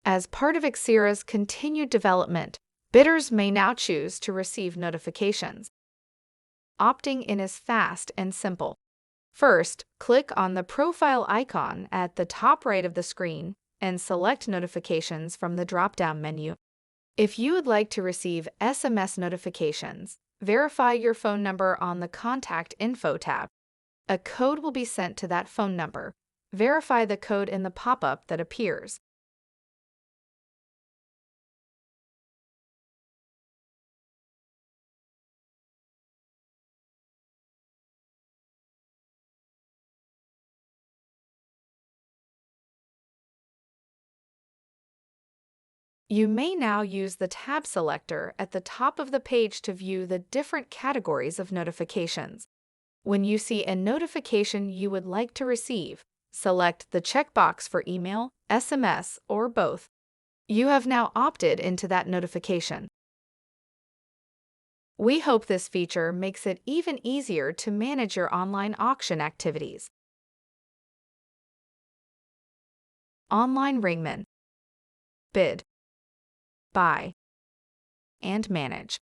As part of Xera's continued development, bidders may now choose to receive notifications. Opting in is fast and simple. First, click on the profile icon at the top right of the screen and select Notifications from the drop-down menu. If you would like to receive SMS notifications, verify your phone number on the Contact Info tab. A code will be sent to that phone number. Verify the code in the pop-up that appears. You may now use the tab selector at the top of the page to view the different categories of notifications. When you see a notification you would like to receive, select the checkbox for email, SMS, or both. You have now opted into that notification. We hope this feature makes it even easier to manage your online auction activities. Online Ringman. Bid, buy, and manage.